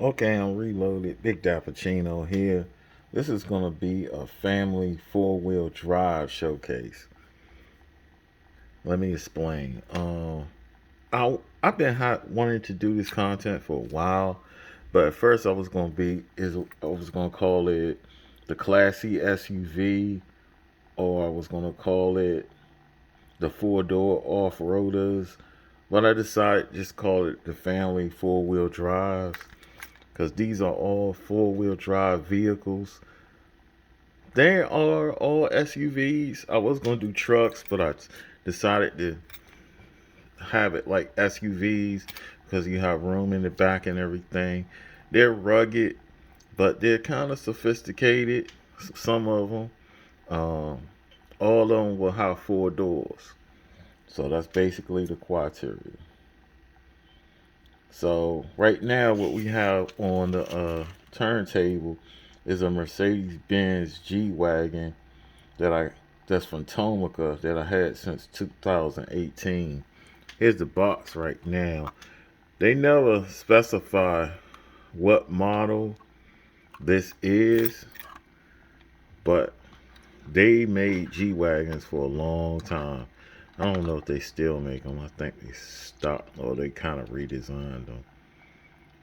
Okay, I'm reloaded. Big Dappuccino here. This is going to be a family four-wheel drive showcase. Let me explain. I've been wanting to do this content for a while, but at first I was going to call it the classy SUV, or I was going to call it the four-door off-roaders, but I decided just call it the family four-wheel drives because these are all four-wheel drive vehicles. They are all SUVs. I was gonna do trucks, but I decided to have it like SUVs because you have room in the back and everything. They're rugged, but they're kind of sophisticated. Some of them. Um, all of them will have four doors. So that's basically the criteria. So right now, what we have on the turntable is a Mercedes Benz G wagon that I that's from Tomica that I had since 2018. Here's the box right now. They never specify what model this is, but they made G wagons for a long time. I don't know if they still make them. I think they stopped or they kind of redesigned them.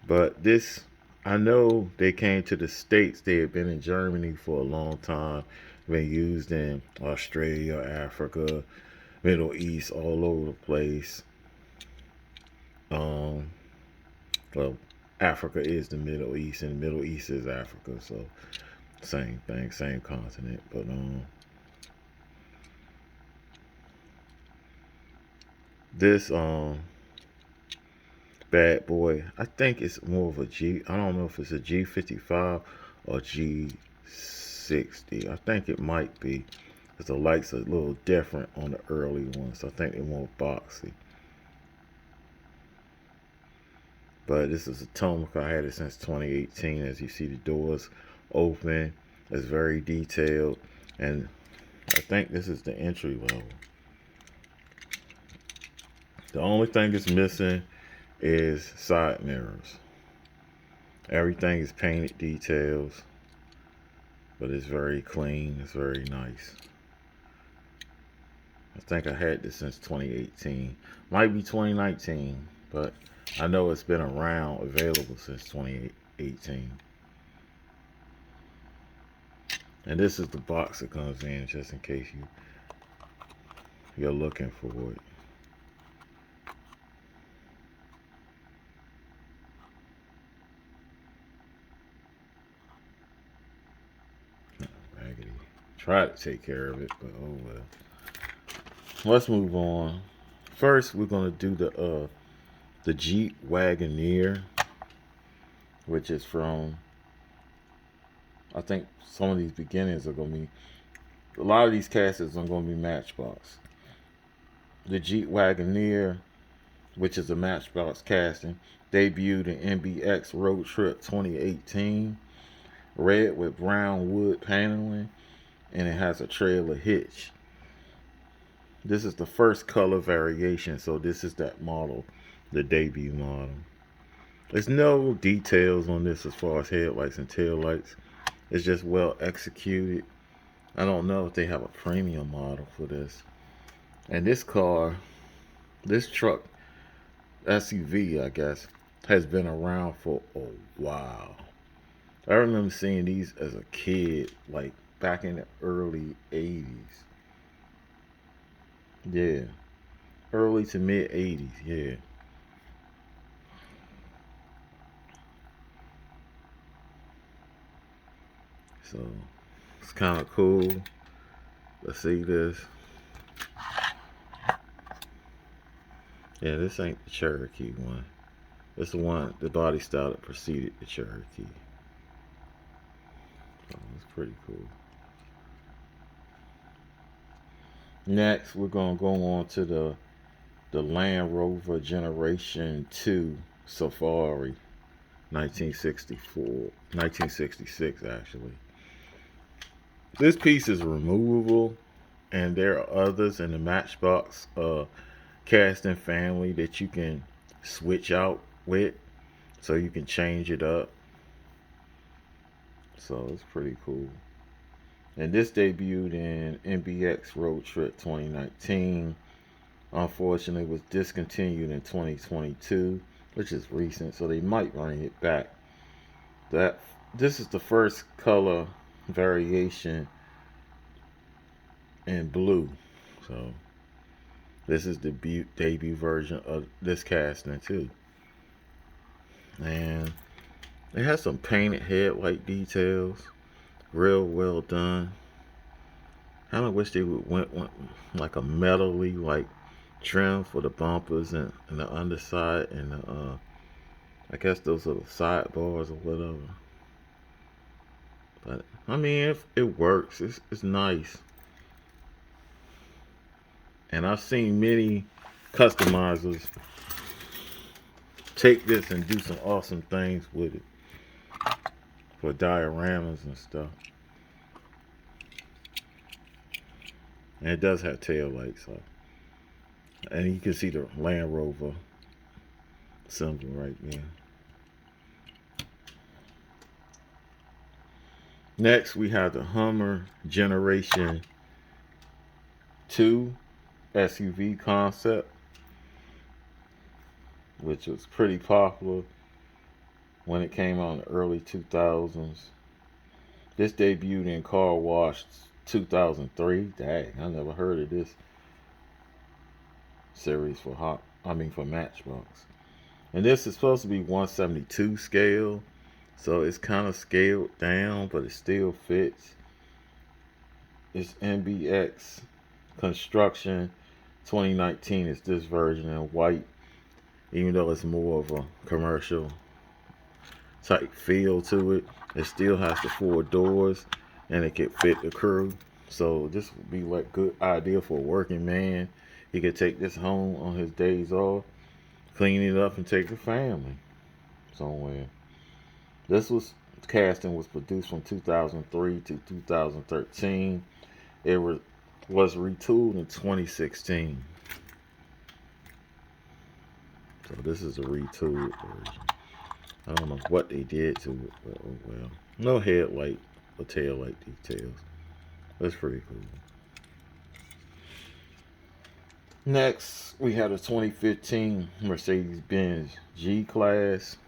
But this, I know they came to the States. They had been in Germany for a long time, been used in Australia, Africa, Middle East, all over the place. Um, well, Africa is the Middle East, and the Middle East is Africa, so same thing, same continent. But this bad boy, I think it's more of a G. I don't know if it's a G55 or G60. I think it might be, because the lights are a little different on the early ones. I think they're more boxy. But this is a Tomica. I had it since 2018. As you see, the doors open. It's very detailed, and I think this is the entry level. The only thing it's missing is side mirrors. Everything is painted details, but it's very clean. It's very nice. I think I had this since 2018. Might be 2019, but I know it's been around, available since 2018. And this is the box that comes in, just in case you're looking for it. Raggedy. Try to take care of it, but oh well. Let's move on. First, we're gonna do the Jeep Wagoneer, which is from, I think some of these beginnings are gonna be, a lot of these casts are gonna be Matchbox. The Jeep Wagoneer, which is a Matchbox casting, debuted in MBX Road Trip 2018. Red with brown wood paneling, and it has a trailer hitch. This is the first color variation, so this is that model, the debut model. There's no details on this as far as headlights and taillights. It's just well executed. I don't know if they have a premium model for this. And this car, this truck, SUV, I guess, has been around for a while. I remember seeing these as a kid, like back in the early 80s. Yeah. Early to mid 80s, yeah. So it's kind of cool to see this. Yeah, this ain't the Cherokee one. It's the one, the body style that preceded the Cherokee. So it's pretty cool. Next, we're gonna go on to the Land Rover Generation 2 Safari, 1964, 1966 actually. This piece is removable, and there are others in the Matchbox casting family that you can switch out with. so you can change it up. So it's pretty cool. And this debuted in NBX Road Trip 2019. Unfortunately, was discontinued in 2022, which is recent, so they might bring it back. That this is the first color variation in blue. So this is the debut version of this casting too. And it has some painted headlight details, real well done. Kind of wish they would went like a metally like trim for the bumpers and the underside and the, I guess those are the sidebars or whatever. But I mean, if it works, it's nice. And I've seen many customizers take this and do some awesome things with it for dioramas and stuff. And it does have tail lights, so. And you can see the Land Rover symbol right there. Next, we have the Hummer Generation 2 SUV concept, which was pretty popular when it came out in the early 2000s. This debuted in Car Wash 2003. Dang, I never heard of this series for Matchbox. And this is supposed to be 172 scale, so it's kind of scaled down, but it still fits. It's NBX Construction 2019 is this version in white, even though it's more of a commercial type feel to it. It still has the 4 doors and it can fit the crew. So this would be like good idea for a working man. He could take this home on his days off, clean it up, and take the family somewhere. This casting was produced from 2003 to 2013. It was retooled in 2016. So this is a retooled version. I don't know what they did to it, but oh well. No headlight or tail light details. That's pretty cool. Next, we had a 2015 Mercedes-Benz G-Class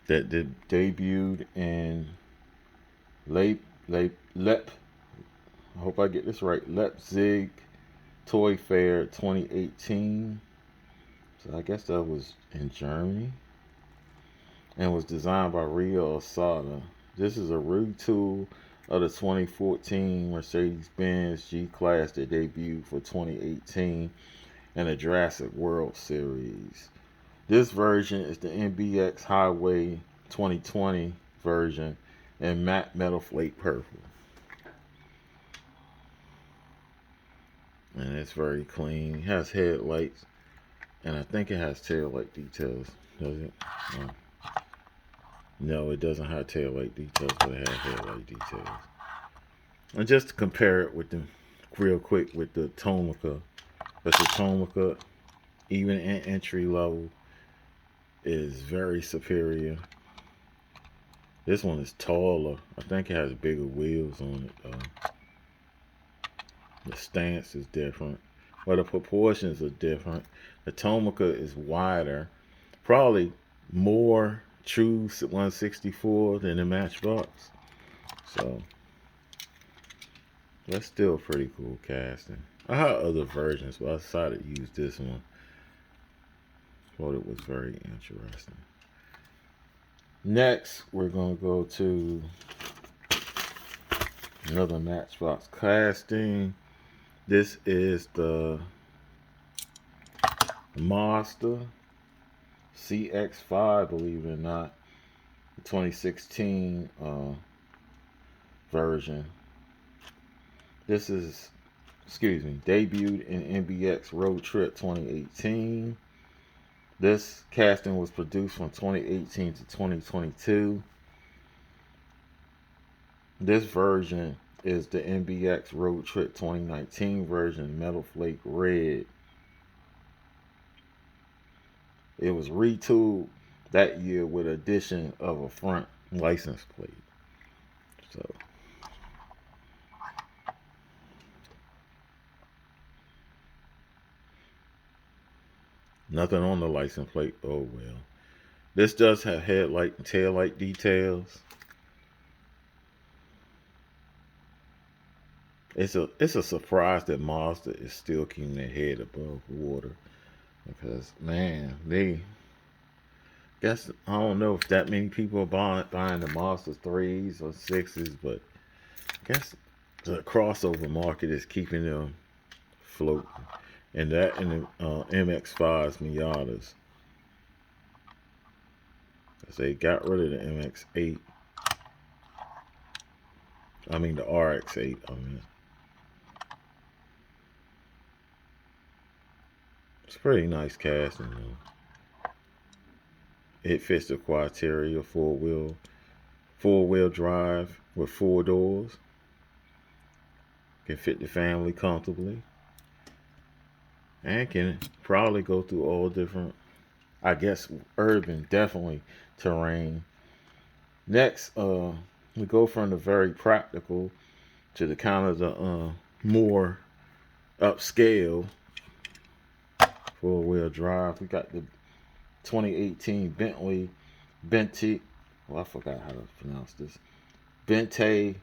that debuted in Lep. I hope I get this right. Leipzig Toy Fair 2018. So I guess that was in Germany. And was designed by Rio Asada. This is a retool of the 2014 Mercedes-Benz G-Class that debuted for 2018 and the Jurassic World series. This version is the NBX Highway 2020 version in matte metal flake purple. And it's very clean. It has headlights, and I think it has tail light details. Does it? No, it doesn't have tail light details, but it has headlight details. And just to compare it with the real quick with the Tomica, but the Tomica, even in entry level, is very superior. This one is taller. I think it has bigger wheels on it though. The stance is different. Well, the proportions are different. The Tomica is wider. Probably more true 164 than the Matchbox. So that's still pretty cool casting. I had other versions, but I decided to use this one. Thought it was very interesting. Next, we're going to go to another Matchbox casting. This is the Mazda CX-5, believe it or not, the 2016 version. This is, debuted in NBX Road Trip 2018. This casting was produced from 2018 to 2022. This version is the NBX Road Trip 2019 version, Metal Flake Red. It was retooled that year with addition of a front license plate. So nothing on the license plate. Oh well. This does have headlight and tail light details. It's a surprise that Mazda is still keeping their head above water because man, they guess I don't know if that many people are buying the Mazda threes or sixes, but I guess the crossover market is keeping them afloat, and that and the MX-5s Miatas, because they got rid of the MX-8. I mean the RX-8. I mean it's pretty nice casting though. It fits the criteria four wheel drive with 4 doors. Can fit the family comfortably. And can probably go through all different, I guess, urban, definitely terrain. Next, we go from the very practical to the kind of the more upscale 4 wheel drive. We got the 2018 Bentley Benti. Well, I forgot how to pronounce this. Bentayga.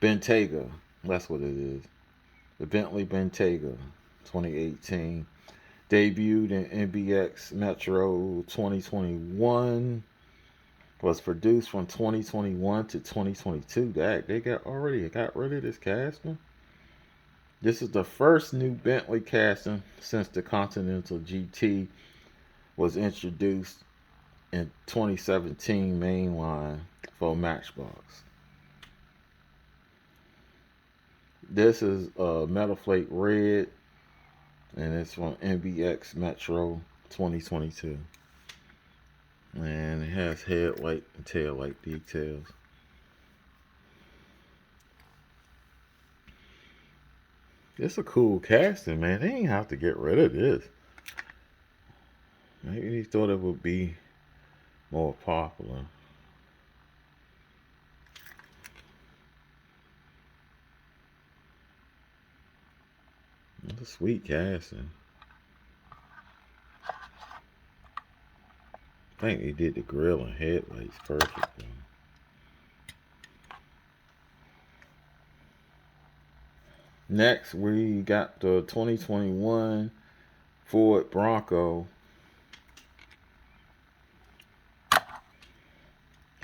Bentayga. That's what it is. The Bentley Bentayga 2018 debuted in NBX Metro 2021. Was produced from 2021 to 2022. That they already got rid of this casting. This is the first new Bentley casting since the Continental GT was introduced in 2017 mainline for Matchbox. This is Metal Flake Red, and it's from NBX Metro 2022. And it has headlight and tail light details. It's a cool casting, man. They ain't have to get rid of this. Maybe they thought it would be more popular. It's a sweet casting. I think they did the grill and headlights perfectly. Next, we got the 2021 Ford Bronco.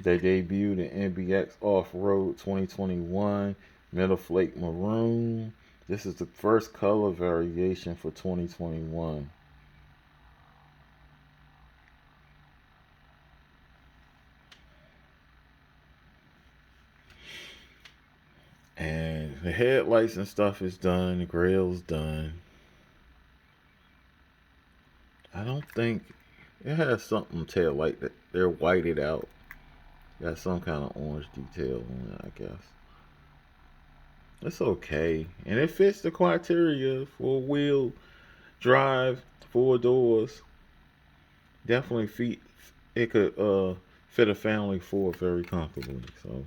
They debuted in NBX Off-Road 2021 Metal Flake Maroon. This is the first color variation for 2021. And the headlights and stuff is done. The grill's done. I don't think it has something tail light that they're whited out. Got some kind of orange detail on it, I guess. It's okay, and it fits the criteria: 4 wheel drive, 4 doors. Definitely fit. It could fit a family four very comfortably. So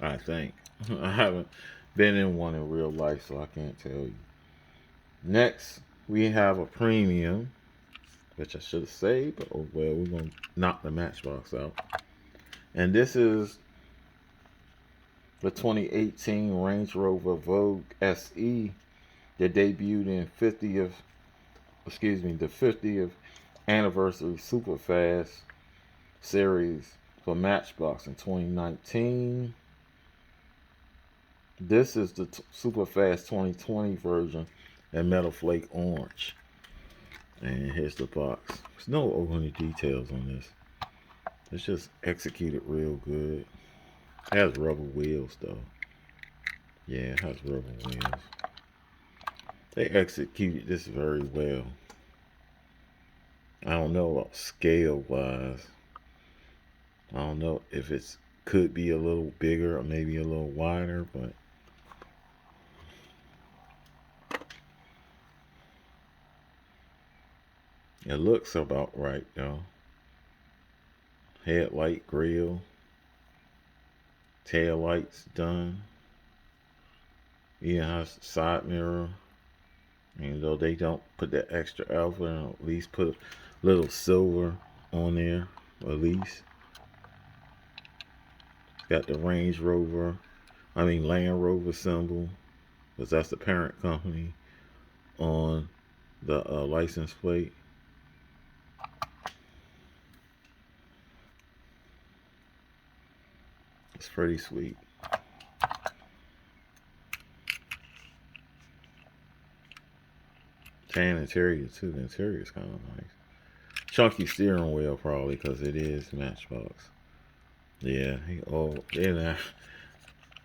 I think I haven't been in one in real life, so I can't tell you. Next, we have a premium, which I should have saved, but oh well, we're gonna knock the Matchbox out. And this is the 2018 Range Rover Vogue SE that debuted in the 50th anniversary Superfast series for Matchbox in 2019. This is the Superfast 2020 version in Metal Flake Orange. And here's the box. There's no overly details on this. It's just executed real good. It has rubber wheels though. Yeah, it has rubber wheels. They executed this very well. I don't know about scale wise. I don't know if it's could be a little bigger or maybe a little wider, but It looks about right though. Headlight, grill, tail lights done. Even has side mirror. Even though they don't put that extra alpha, at least put a little silver on there, at least. Got the Range Rover, Land Rover symbol, because that's the parent company on the license plate. It's pretty sweet. Tan interior too. The interior is kind of nice. Chunky steering wheel probably because it is Matchbox. Yeah,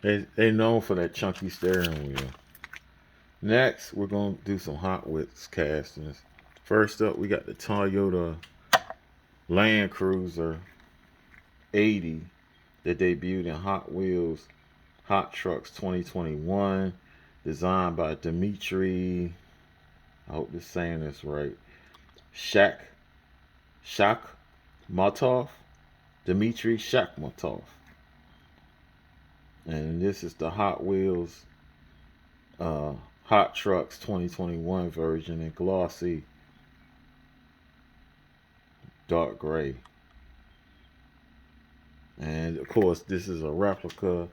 they known for that chunky steering wheel. Next, we're gonna do some Hot Wheels castings. First up, we got the Toyota Land Cruiser 80 that debuted in Hot Wheels Hot Trucks 2021, designed by Dimitri. I hope this saying this right. Shakhmatov, Dmitry Shakhmatov, and this is the Hot Wheels Hot Trucks 2021 version in glossy dark gray. And of course, this is a replica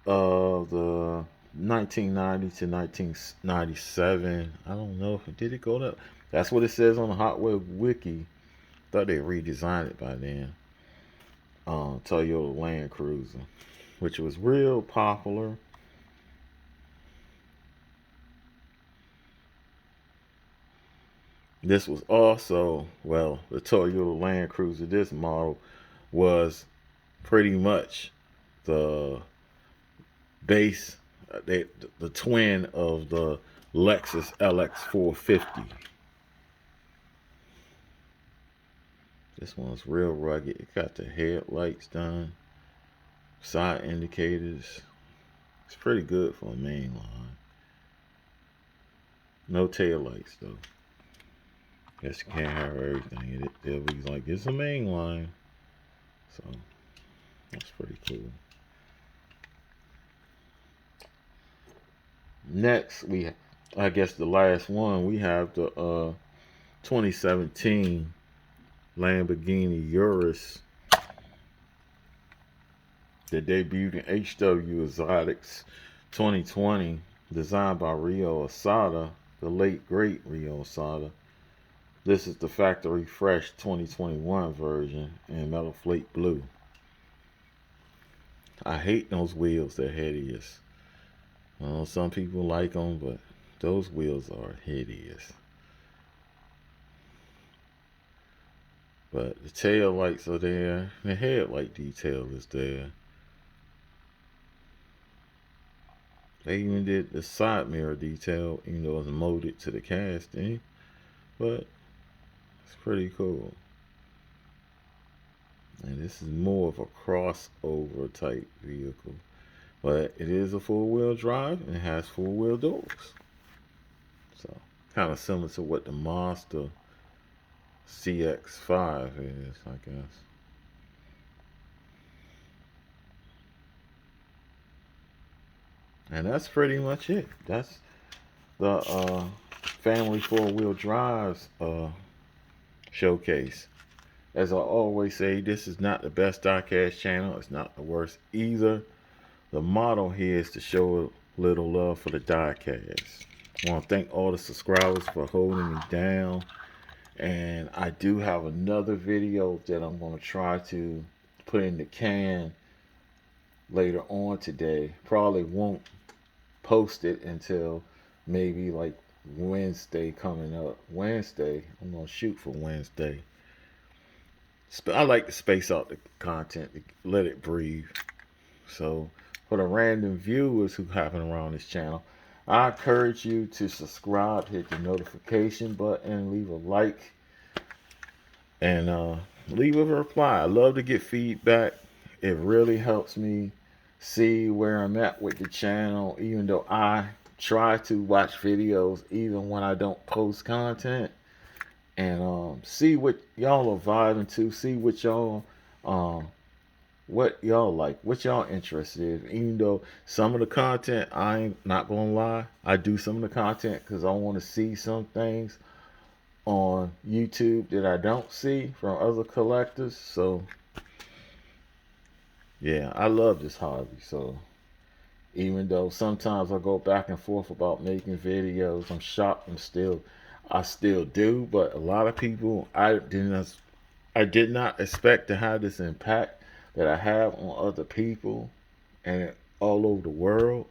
of the 1990 to 1997. I don't know if it did it go up. That's what it says on the Hot Wheels wiki. Thought they redesigned it by then. Toyota Land Cruiser, which was real popular. This was also, well, the Toyota Land Cruiser, this model was pretty much the base, the twin of the Lexus LX450. This one's real rugged. It got the headlights done, side indicators. It's pretty good for a mainline. No tail lights though. Guess you can't have everything. They'll be like, it's a mainline. So that's pretty cool. Next, I guess the last one, we have the 2017 Lamborghini Urus that debuted in HW Exotics 2020, designed by Rio Asada, the late great Rio Asada. This is the factory fresh 2021 version in metal flake blue. I hate those wheels, they're hideous. Some people like them, but those wheels are hideous. But the tail lights are there. The headlight detail is there. They even did the side mirror detail, even though it's molded to the casting. But it's pretty cool. And this is more of a crossover type vehicle. But it is a four-wheel drive and it has four-wheel doors. So kind of similar to what the Mazda CX-5 is, I guess. And that's pretty much it. That's the family four-wheel drives showcase. As I always say, this is not the best diecast channel. It's not the worst either. The motto here is to show a little love for the diecast. I want to thank all the subscribers for holding me down. And I do have another video that I'm going to try to put in the can later on today. Probably won't post it until maybe like Wednesday coming up. Wednesday, I'm going to shoot for Wednesday. I like to space out the content, to let it breathe. So for the random viewers who happen around this channel, I encourage you to subscribe, hit the notification button, leave a like, and leave a reply. I love to get feedback. It really helps me see where I'm at with the channel, even though I try to watch videos even when I don't post content. and see what y'all are vibing to, see um what y'all like, what y'all interested in. Even though some of the content, I ain't not gonna lie, I do some of the content because I want to see some things on YouTube that I don't see from other collectors. So yeah, I love this hobby. So even though sometimes I go back and forth about making videos, I'm shocked. I still do. But a lot of people, I did not expect to have this impact that I have on other people and all over the world,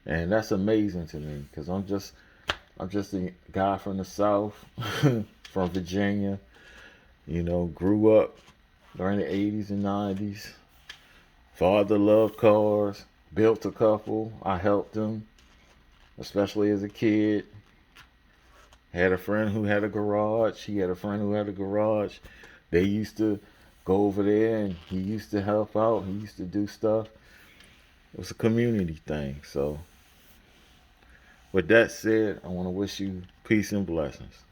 and that's amazing to me because I'm just a guy from the South, from Virginia. You know, grew up during the '80s and '90s. Father loved cars, built a couple. I helped him, especially as a kid. Had a friend who had a garage. He had a friend who had a garage. They used to go over there and he used to help out. He used to do stuff. It was a community thing. So, with that said, I want to wish you peace and blessings.